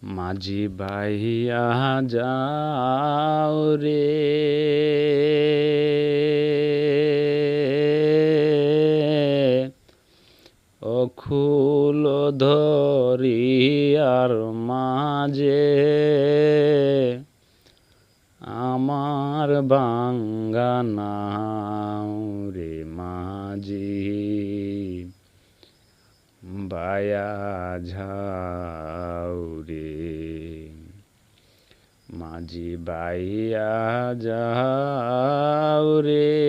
মাঝি বাইয়া যাও রে, অকুল ধরিয়ার মাঝে আমার বাঙ্গা নাও রে মাঝি বায়া যাও রে। মাঝি বাইয়া যাও রে,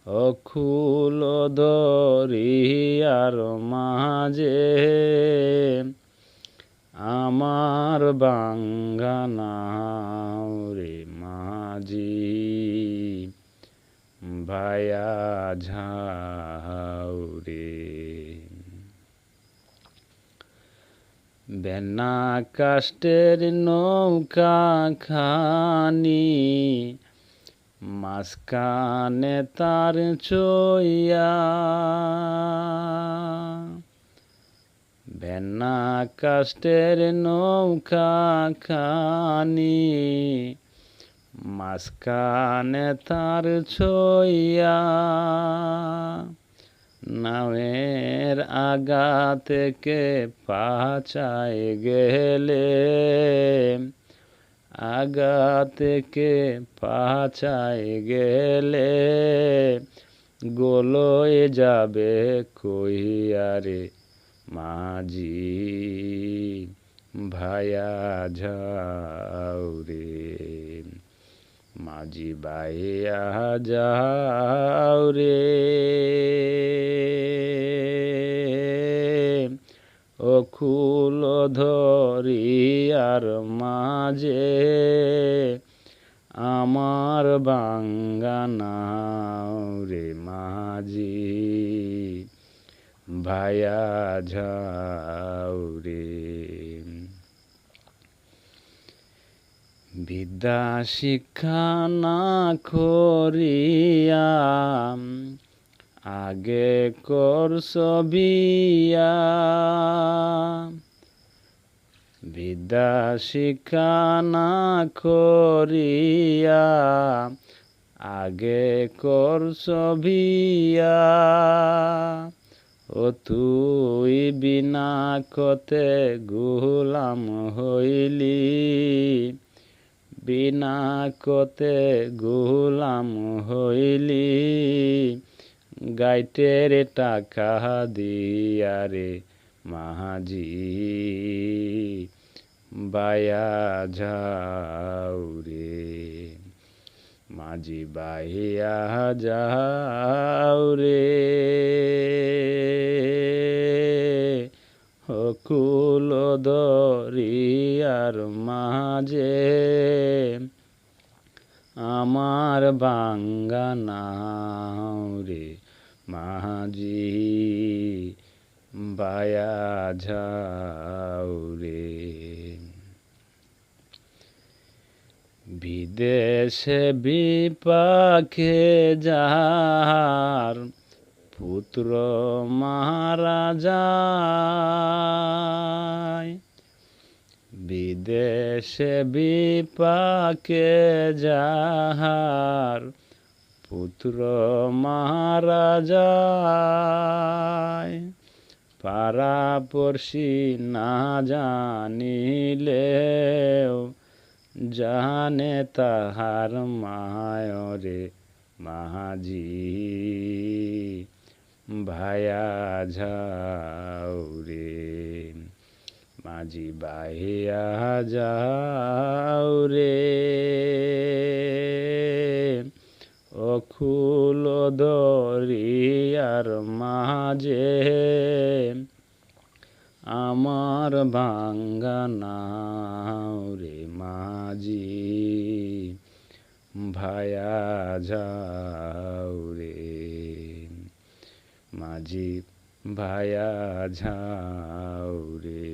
অকুল দরিয়ার মাঝে আমার বাঙ্গা নাও রে মাঝি ভায়া ঝাও রে। বেনা কাষ্টের নৌকা খানি মাঝখানে তার চইয়া, বেনা কাষ্টের নৌকা খানি মাঝখানে তার ছইয়া, নামের আগা থেকে পাছায় গেলে, আগা থেকে পাছায় গেলে গোলয়ে যাবে কইয়া রে মাঝি ভায়া যাও রে। মাঝি বাইয়া যাও রে, অকুল ধরিয়ার মাঝে আমার বাঙ্গা নাও রে মাঝি ভায়া যাও রে। বিদ্যা শিক্ষা না করিয়া আগে করছ বিয়া, বিদ্যা শিক্ষা না করিয়া আগে করছ বিয়া, ও তুই বিনা কতে গোলাম হইলি, বিনা কতে গোলাম হইলি, গাইতের টাকা দিয়া রে মাঝি বায়া যাও রে। মাঝি বাইয়া যাও রে, অকুল দরিয়ার মাঝে আমার বাঙ্গা নাও রে মাঝি বায়া যাও রে। বিদেশে বিপাকে যার পুত্র মারা যায়, বিদেশে বিপাকে যার পুত্র মারা যায়, পাড়া পড়শি না জানিলেও জানে তাহার মায়রে মাঝি ভায়া যাও রে। মাঝি বাইয়া যাও রে, অকুল দরিয়ার মাঝে আমার বাঙ্গা নাও রে মাঝি ভায়া যাও রে। মাঝি ভায়া যাও রে।